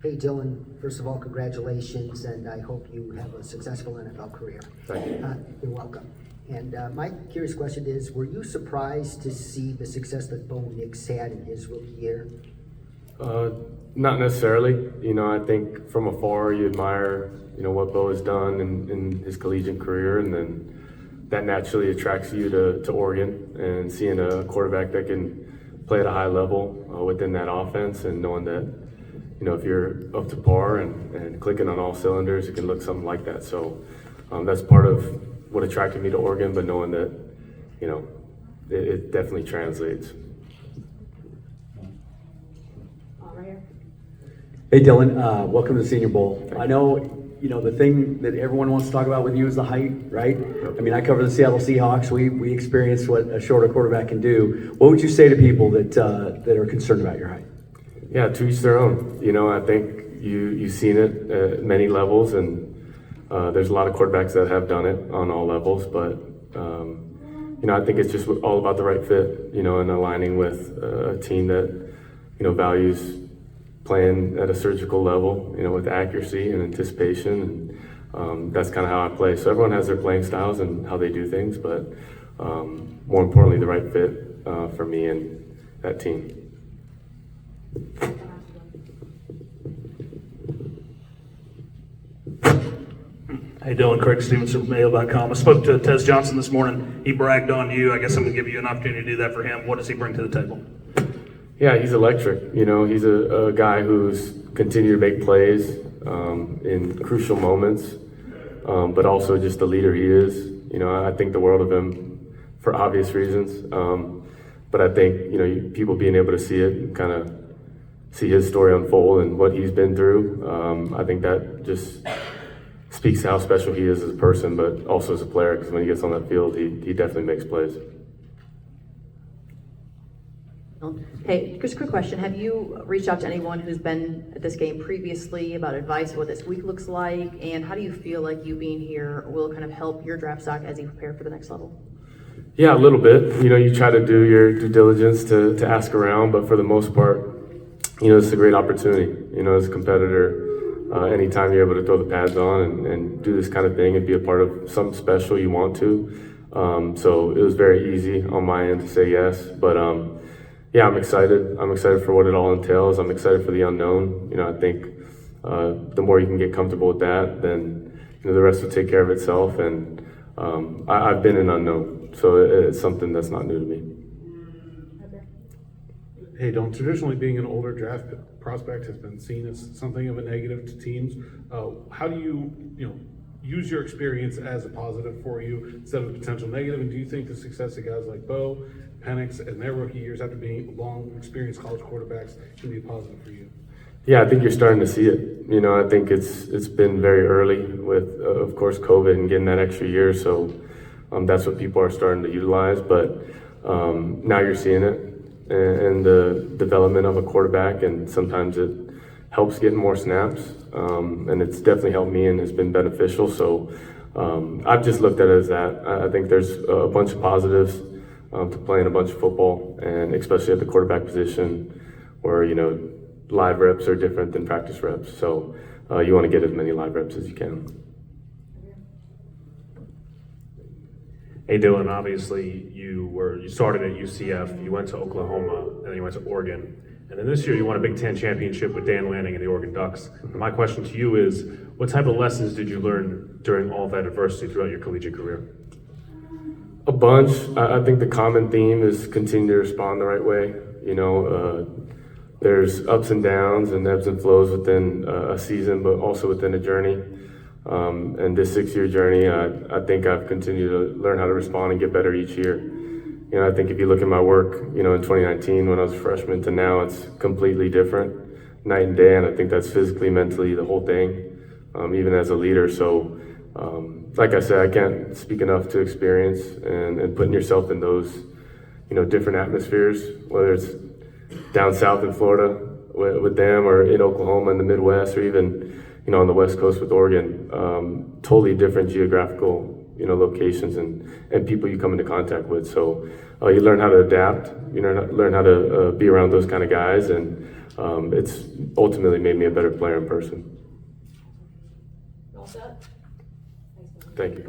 Hey, Dylan, first of all, congratulations, and I hope you have a successful NFL career. Thank you. You're welcome. And my curious question is, were you surprised to see the success that Bo Nix had in his rookie year? Not necessarily. I think from afar you admire, what Bo has done in his collegiate career, and then that naturally attracts you to Oregon, and seeing a quarterback that can play at a high level within that offense, and knowing that, if you're up to par and clicking on all cylinders, it can look something like that. So that's part of what attracted me to Oregon, but knowing that, it definitely translates. Hey Dylan, welcome to the Senior Bowl. I know, the thing that everyone wants to talk about with you is the height, right? I mean, I cover the Seattle Seahawks. We experienced what a shorter quarterback can do. What would you say to people that are concerned about your height? Yeah, to each their own. I think you've seen it at many levels, and there's a lot of quarterbacks that have done it on all levels, but I think it's just all about the right fit, and aligning with a team that, values playing at a surgical level, with accuracy and anticipation, and that's kind of how I play. So everyone has their playing styles and how they do things, but more importantly, the right fit for me and that team. Hey Dylan, Craig Stevenson from Mayo.com. I spoke to Tez Johnson this morning. He bragged on you. I guess I'm going to give you an opportunity to do that for him. What does he bring to the table? Yeah, he's electric. He's a guy who's continued to make plays in crucial moments, but also just the leader he is. I think the world of him for obvious reasons. But I think, people being able to see it and kind of see his story unfold and what he's been through, I think that just speaks to how special he is as a person, but also as a player, because when he gets on that field, he definitely makes plays. Hey, just a quick question. Have you reached out to anyone who's been at this game previously about advice, what this week looks like, and how do you feel like you being here will kind of help your draft stock as you prepare for the next level? Yeah, a little bit. You try to do your due diligence to ask around, but for the most part, it's a great opportunity. As a competitor, anytime you're able to throw the pads on and do this kind of thing and be a part of something special, you want to. So it was very easy on my end to say yes, but yeah, I'm excited. I'm excited for what it all entails. I'm excited for the unknown. I think the more you can get comfortable with that, then the rest will take care of itself. And I've been an unknown, so it's something that's not new to me. Hey, Dylan, traditionally being an older draft prospect has been seen as something of a negative to teams. How do you, use your experience as a positive for you instead of a potential negative? And do you think the success of guys like Bo, Penix, and their rookie years after being long, experienced college quarterbacks can be a positive for you? Yeah, I think you're starting to see it. I think it's been very early with, of course, COVID and getting that extra year. So that's what people are starting to utilize. But now you're seeing it and the development of a quarterback, and sometimes it helps getting more snaps. And it's definitely helped me and has been beneficial. So I've just looked at it as that. I think there's a bunch of positives to playing a bunch of football, and especially at the quarterback position where, live reps are different than practice reps. So you want to get as many live reps as you can. Hey Dylan, obviously you started at UCF, you went to Oklahoma, and then you went to Oregon. And then this year you won a Big Ten championship with Dan Lanning and the Oregon Ducks. My question to you is, what type of lessons did you learn during all of that adversity throughout your collegiate career? A bunch. I think the common theme is continue to respond the right way. There's ups and downs and ebbs and flows within a season, but also within a journey. And this 6-year journey, I think I've continued to learn how to respond and get better each year. I think if you look at my work, in 2019 when I was a freshman to now, it's completely different, night and day. And I think that's physically, mentally, the whole thing, even as a leader. So, like I said, I can't speak enough to experience and putting yourself in those, different atmospheres, whether it's down south in Florida with them, or in Oklahoma in the Midwest, or even, on the West Coast with Oregon. Totally different geographical, locations and people you come into contact with. So you learn how to adapt, you learn how to be around those kind of guys, and it's ultimately made me a better player in person. All set? Thank you.